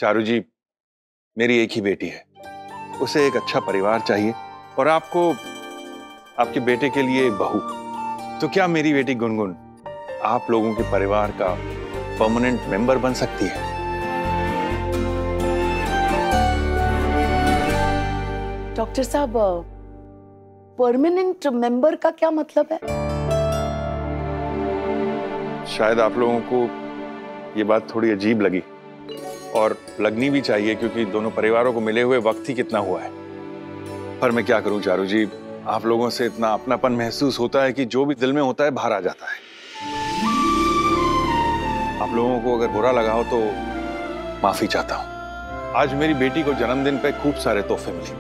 चारू जी, मेरी एक ही बेटी है, उसे एक अच्छा परिवार चाहिए और आपको आपके बेटे के लिए एक बहू। तो क्या मेरी बेटी गुनगुन आप लोगों के परिवार का परमानेंट मेंबर बन सकती है? डॉक्टर साहब, परमानेंट मेंबर का क्या मतलब है? शायद आप लोगों को ये बात थोड़ी अजीब लगी और लगनी भी चाहिए, क्योंकि दोनों परिवारों को मिले हुए वक्त ही कितना हुआ है। पर मैं क्या करूं चारू जी, आप लोगों से इतना अपनापन महसूस होता है कि जो भी दिल में होता है बाहर आ जाता है। आप लोगों को अगर बुरा लगा हो तो माफी चाहता हूं। आज मेरी बेटी को जन्मदिन पे खूब सारे तोहफे मिले,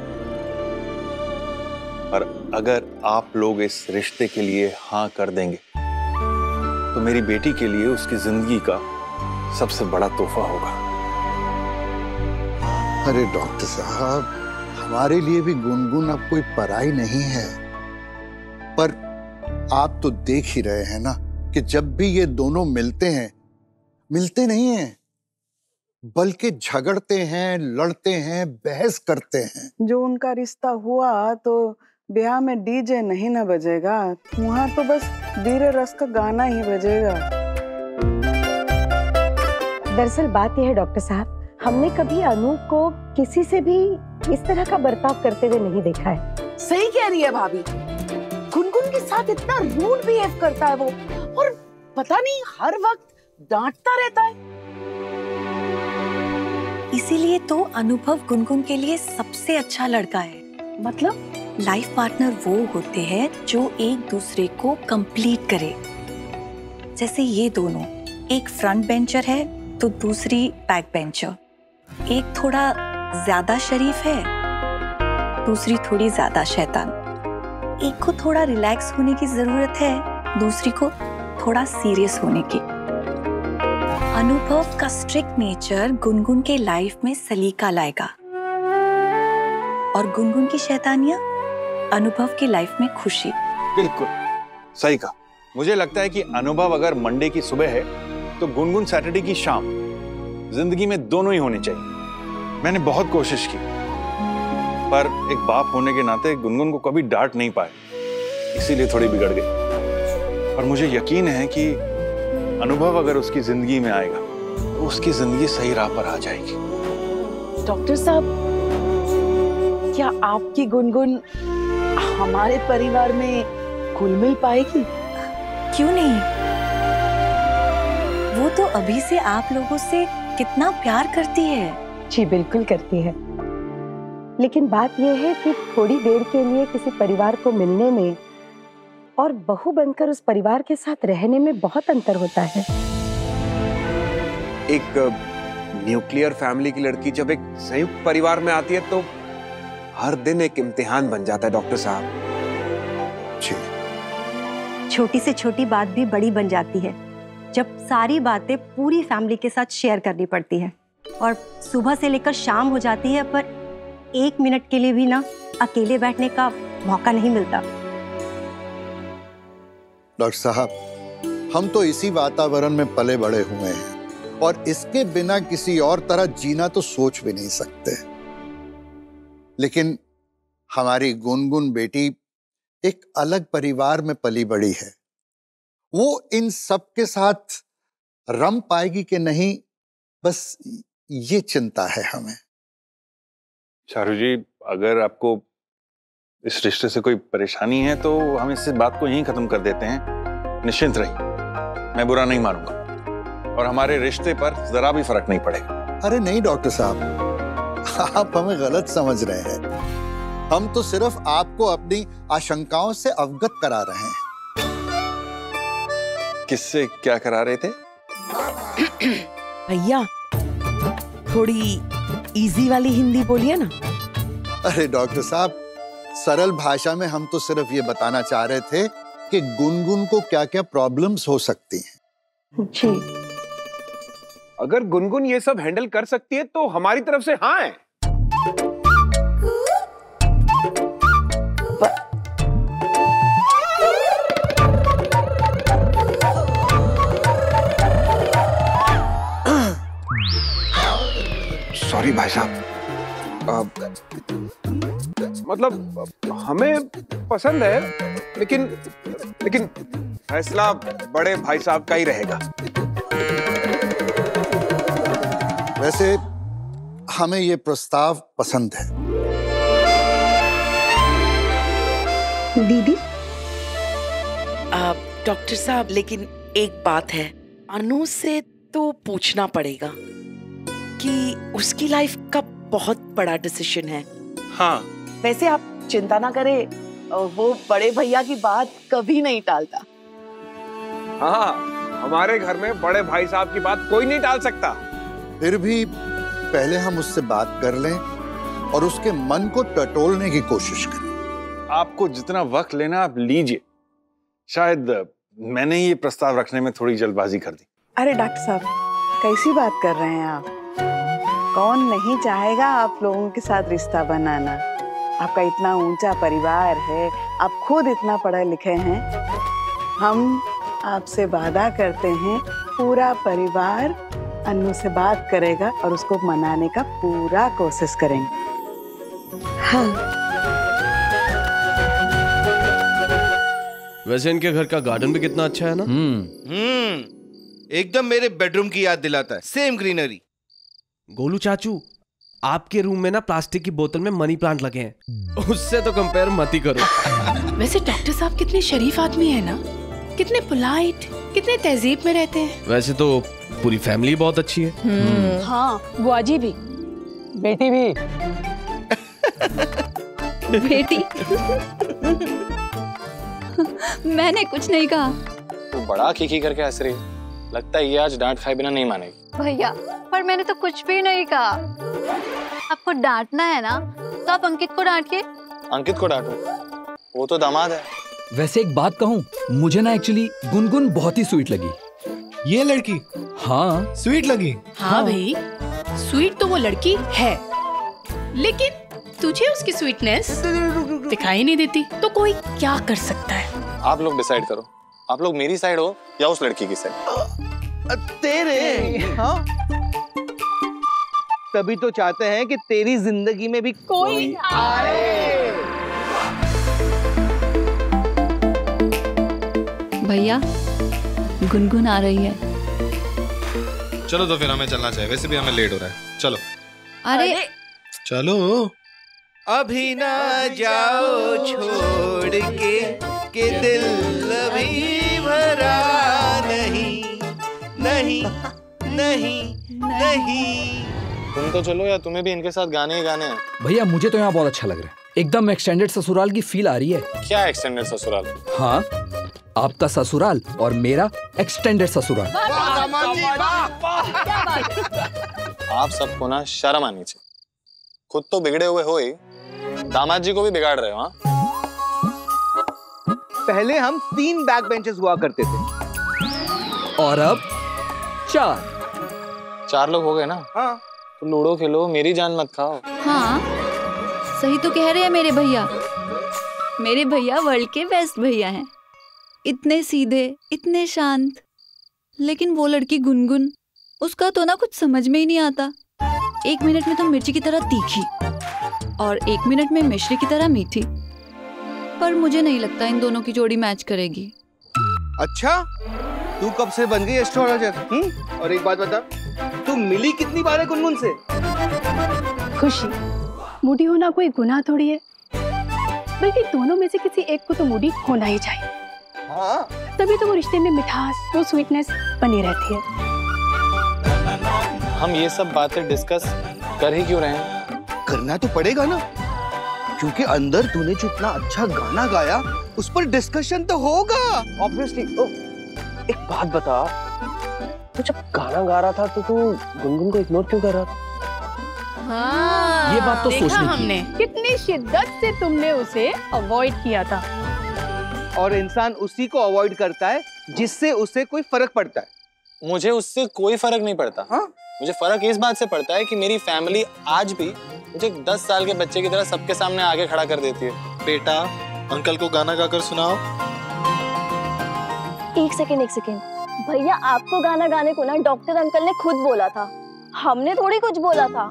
पर अगर आप लोग इस रिश्ते के लिए हाँ कर देंगे तो मेरी बेटी के लिए उसकी जिंदगी का सबसे बड़ा तोहफा होगा। अरे डॉक्टर साहब, हमारे लिए भी गुनगुन अब कोई पराई नहीं है, पर आप तो देख ही रहे हैं ना कि जब भी ये दोनों मिलते हैं, मिलते नहीं हैं बल्कि झगड़ते हैं, लड़ते हैं, बहस करते हैं। जो उनका रिश्ता हुआ तो ब्याह में डीजे नहीं ना बजेगा, वहाँ तो बस धीरे रस का गाना ही बजेगा। दरअसल बात यह है डॉक्टर साहब, हमने कभी अनूप को किसी से भी इस तरह का बर्ताव करते हुए नहीं देखा है। सही कह रही है भाभी, गुनगुन के साथ इतना रूड बिहेव करता है वो, और पता नहीं हर वक्त डांटता रहता है। इसीलिए तो अनुभव गुनगुन के लिए सबसे अच्छा लड़का है। मतलब लाइफ पार्टनर वो होते हैं जो एक दूसरे को कंप्लीट करे। जैसे ये दोनों, एक फ्रंट बेंचर है तो दूसरी बैक बेंचर। एक थोड़ा ज्यादा शरीफ है, दूसरी थोड़ी ज्यादा शैतान। एक को थोड़ा रिलैक्स होने की जरूरत है, दूसरी को थोड़ा सीरियस होने की। अनुभव का स्ट्रिक्ट नेचर गुनगुन के लाइफ में सलीका लाएगा और गुनगुन की शैतानियां अनुभव की लाइफ में खुशी। बिल्कुल सही कहा। मुझे लगता है कि अनुभव अगर मंडे की सुबह है तो गुनगुन सैटरडे की शाम। जिंदगी में दोनों ही होने चाहिए। मैंने बहुत कोशिश की, पर एक बाप होने के नाते गुनगुन को कभी डांट नहीं पाए, इसीलिए थोड़ी बिगड़ गई। और मुझे यकीन है कि अनुभव अगर उसकी जिंदगी में आएगा तो उसकी जिंदगी सही राह पर आ जाएगी। डॉक्टर साहब, क्या आपकी गुनगुन हमारे परिवार में घुल मिल पाएगी? क्यों नहीं? वो तो अभी से आप लोगों से कितना प्यार करती है। जी बिल्कुल करती है, लेकिन बात यह है कि थोड़ी देर के लिए किसी परिवार को मिलने में और बहू बनकर उस परिवार के साथ रहने में बहुत अंतर होता है। एक न्यूक्लियर फैमिली की लड़की जब एक संयुक्त परिवार में आती है तो हर दिन एक इम्तिहान बन जाता है डॉक्टर साहब। छोटी से छोटी बात भी बड़ी बन जाती है जब सारी बातें पूरी फैमिली के साथ शेयर करनी पड़ती है, और सुबह से लेकर शाम हो जाती है पर 1 मिनट के लिए भी ना अकेले बैठने का मौका नहीं मिलता। डॉक्टर साहब, हम तो इसी वातावरण में पले बड़े हुए हैं और इसके बिना किसी और तरह जीना तो सोच भी नहीं सकते। लेकिन हमारी गुनगुन बेटी एक अलग परिवार में पली बड़ी है। वो इन सब के साथ रम पाएगी कि नहीं, बस ये चिंता है हमें। चारू जी, अगर आपको इस रिश्ते से कोई परेशानी है तो हम इस बात को यहीं खत्म कर देते हैं। निश्चिंत रहिए, मैं बुरा नहीं मानूंगा और हमारे रिश्ते पर जरा भी फर्क नहीं पड़ेगा। अरे नहीं डॉक्टर साहब, आप हमें गलत समझ रहे हैं। हम तो सिर्फ आपको अपनी आशंकाओं से अवगत करा रहे हैं। किससे क्या करा रहे थे? भैया, थोड़ी इजी वाली हिंदी बोलिए ना। अरे डॉक्टर साहब, सरल भाषा में हम तो सिर्फ ये बताना चाह रहे थे कि गुनगुन को क्या क्या प्रॉब्लम्स हो सकती हैं। जी, अगर गुनगुन ये सब हैंडल कर सकती है तो हमारी तरफ से हाँ है। सॉरी भाई साहब, मतलब हमें पसंद है, लेकिन लेकिन फैसला बड़े भाई साहब का ही रहेगा। वैसे हमें ये प्रस्ताव पसंद है। दीदी, डॉक्टर साहब, लेकिन एक बात है, अनु से तो पूछना पड़ेगा कि उसकी लाइफ का बहुत बड़ा डिसीजन है। हाँ, वैसे आप चिंता ना करें, वो बड़े भैया की बात कभी नहीं टालता। हाँ, हमारे घर में बड़े भाई साहब की बात कोई नहीं टाल सकता। फिर भी पहले हम उससे बात कर लें और उसके मन को टटोलने की कोशिश करें। आपको जितना वक्त लेना आप लीजिए। शायद मैंने ये प्रस्ताव रखने में थोड़ी जल्दबाजी कर दी। अरे डॉक्टर साहब, कैसी बात कर रहे हैं आप? कौन नहीं चाहेगा आप लोगों के साथ रिश्ता बनाना? आपका इतना ऊंचा परिवार है, आप खुद इतना पढ़े लिखे हैं। हम आपसे वादा करते हैं, पूरा परिवार अन्नू से बात करेगा और उसको मनाने का पूरा कोशिश करेंगे। हाँ। वैसे इनके घर का गार्डन भी कितना अच्छा है ना। एकदम मेरे बेडरूम की याद दिलाता है, सेम ग्रीनरी। गोलू चाचू, आपके रूम में ना प्लास्टिक की बोतल में मनी प्लांट लगे हैं, उससे तो कंपेयर मत ही करो। वैसे डॉक्टर साहब कितने शरीफ आदमी है ना, कितने पोलाइट, कितने तहजीब में रहते हैं। वैसे तो पूरी फैमिली बहुत अच्छी है। हाँ, बुआजी भी, बेटी भी। बेटी मैंने कुछ नहीं कहा। तू बड़ा खीखी करके हंस रही, लगता है ये आज डांट खाए बिना नहीं मानेगी। भैया, पर मैंने तो कुछ भी नहीं कहा। आपको डांटना है ना, तो आप अंकित को डांटिए। अंकित को डांटूं? वो तो दामाद है। वैसे एक बात कहूँ, मुझे ना एक्चुअली गुनगुन बहुत ही स्वीट लगी। ये लड़की? हाँ, स्वीट लगी। हाँ भाई, स्वीट तो वो लड़की है, लेकिन तुझे उसकी स्वीटनेस दिखाई नहीं देती, तो कोई क्या कर सकता है? आप लोग डिसाइड करो, आप लोग मेरी साइड हो या उस लड़की की साइड। तेरे? हाँ, तभी तो चाहते हैं कि तेरी जिंदगी में भी कोई आए। भैया, गुनगुन आ रही है। चलो तो फिर हमें चलना चाहिए, वैसे भी हमें लेट हो रहा है। चलो। अरे चलो। अभी ना जाओ छोड़ के दिल अभी भरा नहीं, नहीं, नहीं, नहीं। तुम तो चलो, या तुम्हें भी इनके साथ गाने ही गाने हैं। भैया मुझे तो यहाँ बहुत अच्छा लग रहा है, एकदम एक्सटेंडेड ससुराल की फील आ रही है। क्या एक्सटेंडेड ससुराल? हाँ, आपका ससुराल और मेरा एक्सटेंडेड ससुराल। आप सबको ना शर्म आनी चाहिए। खुद तो बिगड़े हुए हो ही, दामाद जी को भी बिगाड़ रहे हो। हाँ, पहले हम 3 बैक बेंचेस हुआ करते थे और अब 4 लोग हो गए ना। हाँ, तो लूडो खेलो, मेरी जान मत खाओ। हाँ, सही तो कह रहे हैं मेरे भैया। मेरे भैया वर्ल्ड के बेस्ट भैया हैं, इतने सीधे, इतने शांत। लेकिन वो लड़की गुनगुन, उसका तो ना कुछ समझ में ही नहीं आता। 1 मिनट में तो मिर्ची की तरह तीखी और 1 मिनट में मिश्री की तरह मीठी। पर मुझे नहीं लगता इन दोनों की जोड़ी मैच करेगी। अच्छा, तू कब से बन गई एस्ट्रोलॉजर? और एक बात बता, तू मिली कितनी बार है गुनगुन से? खुशी, मूडी होना कोई गुनाह थोड़ी है, बल्कि दोनों में से किसी एक को तो मूडी होना ही चाहिए। हाँ, तभी तो वो रिश्ते में मिठास, वो स्वीटनेस बनी रहती है। हम ये सब बातें डिस्कस कर ही क्यों रहे हैं? करना तो पड़ेगा ना, क्योंकि अंदर तूने जो इतना अच्छा गाना गाया, उस पर डिस्कशन तो होगा ऑब्वियसली। एक बात बता, तो जब गाना गा रहा था तो तू गुनगुन को इग्नोर क्यों कर रहा था? हाँ, ये बात तो देखा सोचने की हमने, कितनी शिद्दत से तुमने उसे अवॉइड किया था। और इंसान उसी को अवॉइड करता है जिससे उसे कोई फर्क पड़ता है। मुझे उससे कोई फर्क नहीं पड़ता। हाँ? मुझे फर्क इस बात से पड़ता है कि मेरी फैमिली आज भी मुझे 10 साल के बच्चे की तरह सबके सामने आगे खड़ा कर देती है। बेटा, अंकल को गाना गाकर सुनाओ। एक सेकेंड, भैया आपको गाना गाने को ना डॉक्टर अंकल ने खुद बोला था। हमने थोड़ी कुछ बोला था।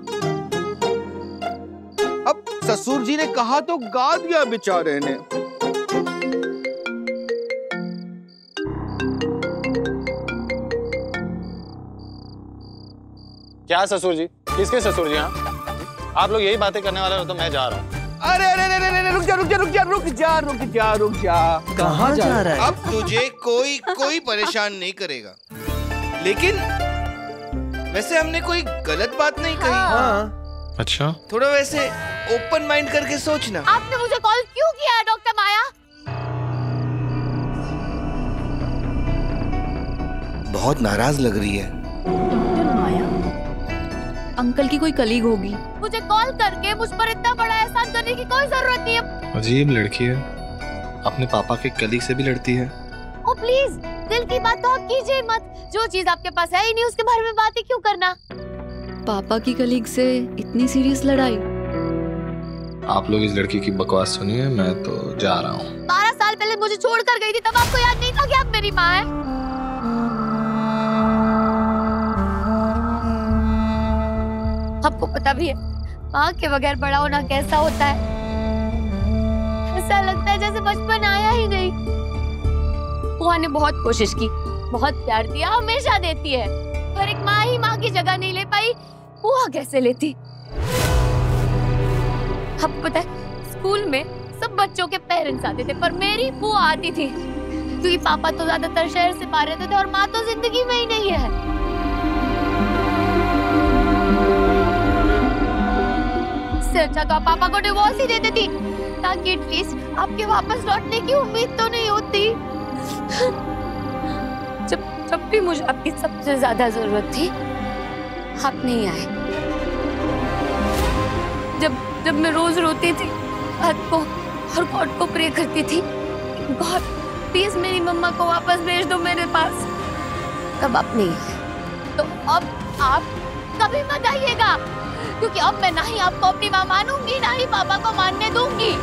अब ससुर जी ने कहा तो गा दिया बेचारे ने। क्या ससुर जी? किसके ससुर जी? हाँ, आप लोग यही बातें करने वाले हो तो मैं जा रहा हूँ। अरे अरे अरे अरे रुक जा रुक जा रुक जा रुक जा रुक जा रुक जा। कहाँ जा रहा है? अब तुझे कोई परेशान नहीं करेगा, लेकिन वैसे हमने कोई गलत बात नहीं कही। हाँ। अच्छा, थोड़ा वैसे ओपन माइंड करके सोचना। आपने मुझे कॉल क्यों किया है डॉक्टर माया? बहुत नाराज लग रही है। अंकल की कोई कलीग होगी। मुझे कॉल करके मुझ पर इतना बड़ा एहसान करने की कोई जरूरत नहीं है। अजीब लड़की है, अपने पापा के कलीग से भी लड़ती है। ओ प्लीज, दिल की बात तो आप कीजिए मत। जो चीज आपके पास है ही नहीं उसके बारे में बातें क्यों करना? पापा की कलीग से इतनी सीरियस लड़ाई? आप लोग इस लड़की की बकवास सुनिए, मैं तो जा रहा हूँ। 12 साल पहले मुझे छोड़कर गई थी, तब आपको याद नहीं था कि आप मेरी माँ है? आपको पता भी है माँ के बगैर बड़ा होना कैसा होता है? ऐसा लगता है जैसे बचपन आया ही नहीं। बुआ ने बहुत कोशिश की, बहुत प्यार दिया, हमेशा देती है, पर एक माँ ही माँ की जगह नहीं ले पाई। बुआ कैसे लेती? आपको पता है स्कूल में सब बच्चों के पेरेंट्स आते थे, पर मेरी बुआ आती थी, क्योंकि पापा तो ज्यादातर शहर से बाहर रहते थे और माँ तो जिंदगी में ही नहीं है। इससे अच्छा तो आप पापा को डिवोर्स ही दे देती, ताकि एटलीस्ट आपके वापस लौटने की उम्मीद तो नहीं होती। जब भी मुझे आपकी सबसे ज्यादा जरूरत थी, आप नहीं आए। जब मैं रोज रोती थी रात को और गॉड को प्रे करती थी, गॉड प्लीज मेरी मम्मा को वापस भेज दो मेरे पास, तब आप नहीं आए। तो अब आप कभी मत आइएगा, क्योंकि अब मैं ना ही आपको अपनी माँ मानूंगी, ना ही पापा को मानने दूंगी।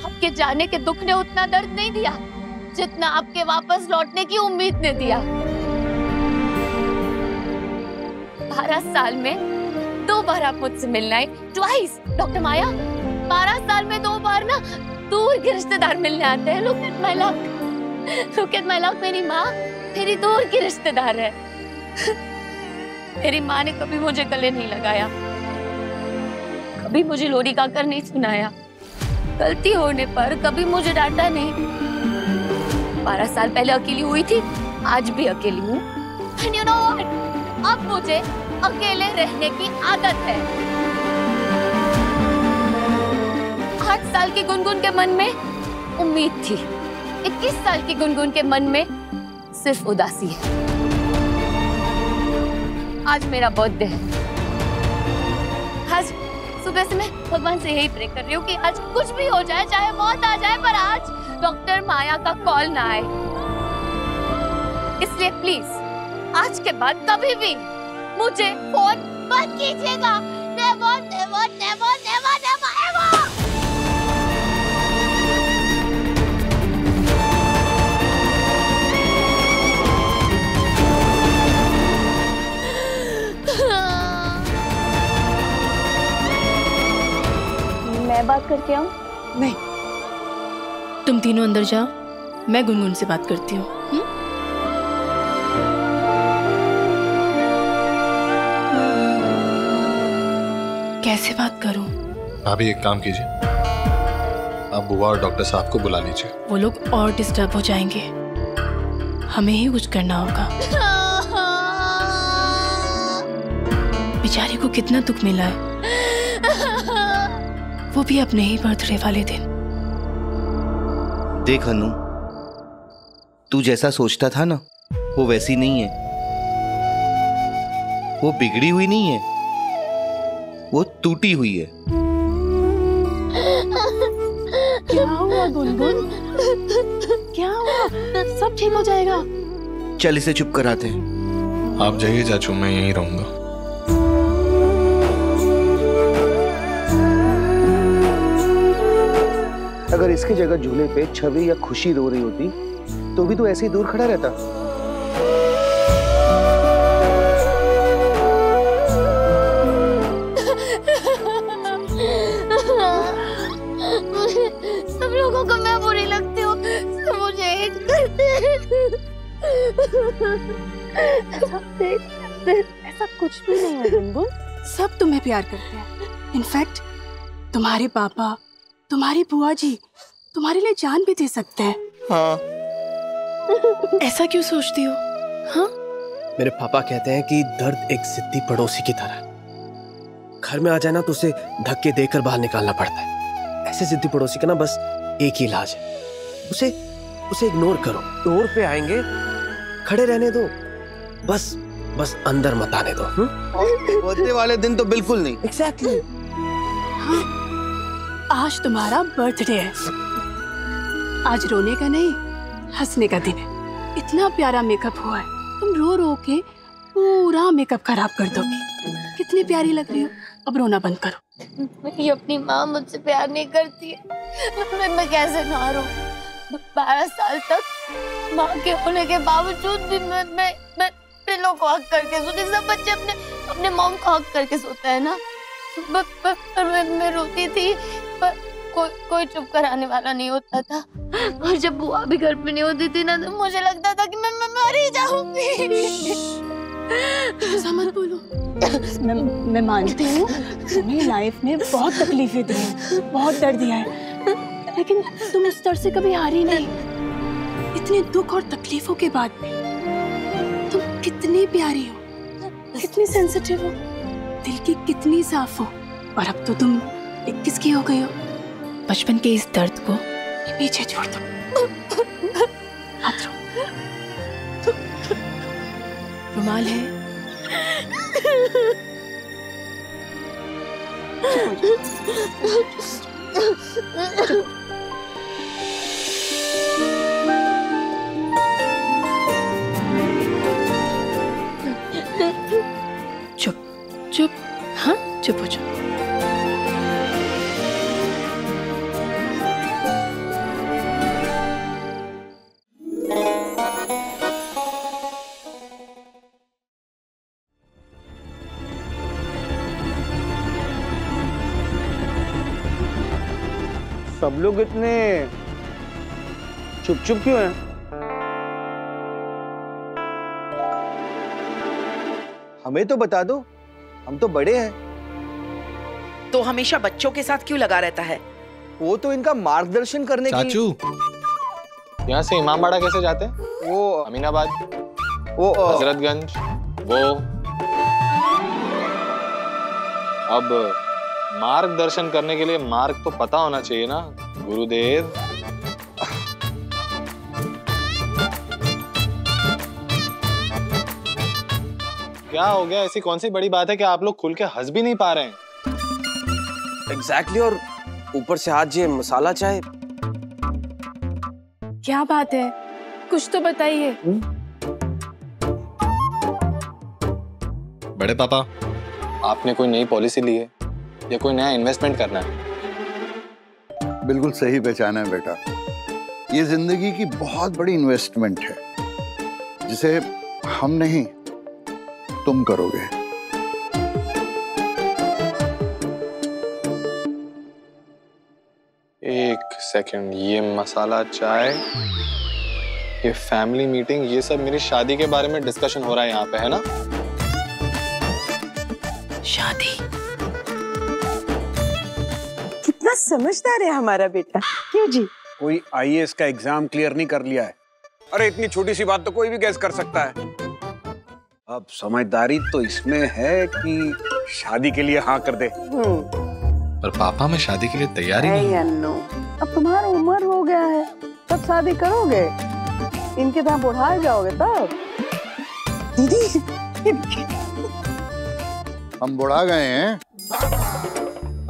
आपके जाने के दुख ने उतना दर्द नहीं दिया जितना आपके वापस लौटने की उम्मीद ने दिया। 12 साल में 2 बार आप मुझसे मिलने आए, ट्वाइस डॉक्टर माया। 12 साल में 2 बार ना दूर के रिश्तेदार मिलने आते हैं। Look at my luck, look at my luck. मेरी माँ मेरी दूर की रिश्तेदार है। मेरी माँ ने कभी मुझे गले नहीं लगाया, कभी मुझे लोरी गाकर नहीं सुनाया, गलती होने पर कभी मुझे डांटा नहीं। 12 साल पहले अकेली हुई थी, आज भी अकेली हूँ। And you know what? अब मुझे अकेले रहने की आदत है। 8 साल की गुनगुन के मन में उम्मीद थी, 21 साल की गुनगुन के मन में सिर्फ उदासी है। आज मेरा बर्थडे है। आज सुबह से मैं भगवान से यही प्रे कर रही हूँ कि आज कुछ भी हो जाए, चाहे मौत आ जाए, पर आज डॉक्टर माया का कॉल ना आए। इसलिए प्लीज आज के बाद कभी भी मुझे फोन मत कीजिएगा। Never never never never never ever. मैं बात करके आऊं? नहीं, तुम तीनों अंदर जाओ, मैं गुनगुन से बात करती हूँ। कैसे बात करूं? भाभी एक काम कीजिए, आप बुआ और डॉक्टर साहब को बुला लीजिए। वो लोग और डिस्टर्ब हो जाएंगे, हमें ही कुछ करना होगा। बेचारी को कितना दुख मिला है, वो भी अपने ही बर्थडे वाले दिन। देख अनु, तू जैसा सोचता था ना, वो वैसी नहीं है। वो बिगड़ी हुई नहीं है, वो टूटी हुई है। क्या हुआ गुनगुन? क्या हुआ? सब ठीक हो जाएगा। चल इसे चुप कराते हैं। आप जाइए चाचू, मैं यहीं रहूंगा। अगर इसकी जगह झूले पे छवि या खुशी रो रही होती तो भी तो ऐसे ही दूर खड़ा रहता। सब लोगों को मैं बुरी लगती हूँ, सब मुझे हेट करते हैं। ऐसा कुछ भी नहीं है गुनगुन, सब तुम्हें प्यार करते हैं। इनफैक्ट तुम्हारे पापा, तुम्हारी बुआ जी तुम्हारे लिए जान भी दे सकते हैं। हाँ। ऐसा क्यों सोचती हो? हाँ? मेरे पापा कहते हैं कि दर्द एक जिद्दी पड़ोसी की तरह है। घर में आ जाए ना तो उसे धक्के देकर बाहर निकालना पड़ता है। ऐसे जिद्दी पड़ोसी का ना बस एक ही इलाज है, उसे इग्नोर करो। डोर पे आएंगे, खड़े रहने दो, बस अंदर मत आने दो। बर्थडे वाले दिन तो बिल्कुल नहीं। एग्जैक्टली। हाँ, आज तुम्हारा बर्थडे है। आज रोने का नहीं, हंसने का दिन है। इतना प्यारा मेकअप हुआ है, तुम रो रो के पूरा मेकअप खराब कर दोगी। कितनी प्यारी लग रही हो, अब रोना बंद करो। मेरी अपनी माँ मुझसे प्यार नहीं करती है, मैं कैसे ना रो? 12 साल तक माँ के होने के बावजूद भी मैं पिलो को हक करके सोती। सब बच्चे अपने मॉम को हक करके सोते हैं ना, पर मैं रोती थी, पर कोई चुप कराने वाला नहीं होता था। और जब बुआ भी घर पे नहीं होती थी ना, तो मुझे लगता था कि मैं मर ही जाऊंगी। ऐसा मत बोलो। मैं मानती हूँ तुम्हें लाइफ में बहुत तकलीफें दी हैं, बहुत दर्द दिया है, लेकिन तुम उस दर्द से कभी हारी नहीं। इतने दुख और तकलीफों के बाद भी तुम कितनी प्यारी हो, कितनी सेंसिटिव हो, दिल की कितनी साफ हो। और अब तो तुम 21 की हो गई हो। बचपन के इस दर्द को पीछे छोड़ दो। हाथ रो। रुमाल है? चुप। हाँ, चुप हो जाओ। सब लोग इतने चुप क्यों हैं? हमें तो बता दो, हम तो बड़े हैं। तो हमेशा बच्चों के साथ क्यों लगा रहता है? वो तो इनका मार्गदर्शन करने की। चाचू, यहाँ से इमामबाड़ा कैसे जाते हैं? वो अमीनाबाद, वो हजरतगंज, वो अब मार्गदर्शन करने के लिए मार्ग तो पता होना चाहिए ना गुरुदेव। क्या हो गया? ऐसी कौन सी बड़ी बात है कि आप लोग खुल के हंस भी नहीं पा रहे हैं? एग्जैक्टली। और ऊपर से आज ये मसाला चाय। क्या बात है, कुछ तो बताइए। बड़े पापा, आपने कोई नई पॉलिसी ली है या कोई नया इन्वेस्टमेंट करना है? बिल्कुल सही पहचाना है बेटा। ये जिंदगी की बहुत बड़ी इन्वेस्टमेंट है जिसे हम नहीं तुम करोगे। एक सेकंड, ये मसाला चाय, ये फैमिली मीटिंग, ये सब मेरी शादी के बारे में डिस्कशन हो रहा है यहाँ पे, है ना? शादी? कितना समझदार है हमारा बेटा। क्यों जी? कोई आईएएस का एग्जाम क्लियर नहीं कर लिया है। अरे इतनी छोटी सी बात तो कोई भी गैस कर सकता है। अब समझदारी तो इसमें है कि शादी के लिए हाँ कर दे। पर पापा, मैं शादी के लिए तैयार ही नहीं। अन्नू, अब तुम्हारा उम्र हो गया है, तब शादी करोगे। इनके तरह बुढ़ा जाओगे तब। दीदी, हम बुढ़ा गए हैं?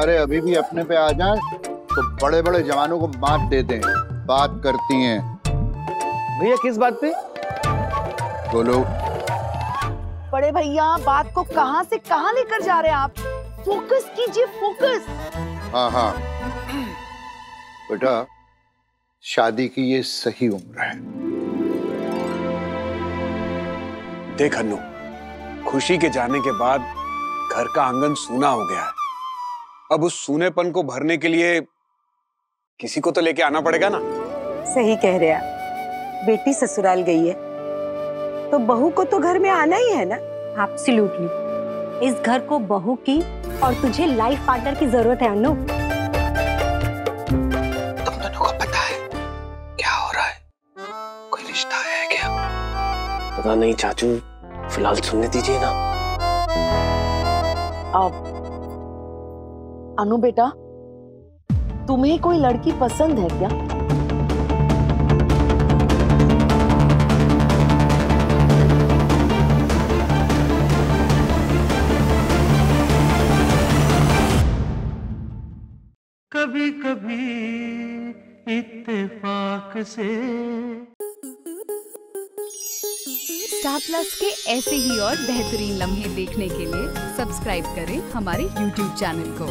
अरे अभी भी अपने पे आ जाए तो बड़े बड़े जवानों को बात देते हैं, बात करती हैं। भैया किस बात पे? बोलो। बड़े भैया, बात को कहां से कहां लेकर जा रहे हैं आप? फोकस कीजिए, फोकस। हाँ बेटा, शादी की ये सही उम्र है। देख अन्नू, खुशी के जाने के बाद घर का आंगन सूना हो गया है। अब उस सूनेपन को भरने के लिए किसी को तो लेके आना पड़ेगा ना। सही कह रहे आप। बेटी ससुराल गई है तो बहू को तो घर में आना ही है ना। एब्सोल्युटली। इस घर को बहू की और तुझे लाइफ पार्टनर की जरूरत है अन्नू। तुम दोनों को पता है क्या हो रहा है? कोई रिश्ता है क्या? पता नहीं चाचू, फिलहाल सुनने दीजिए ना। अब अनु बेटा, तुम्हें कोई लड़की पसंद है क्या? कभी कभी इत्तेफाक से। स्टार प्लस के ऐसे ही और बेहतरीन लम्हे देखने के लिए सब्सक्राइब करें हमारे YouTube चैनल को।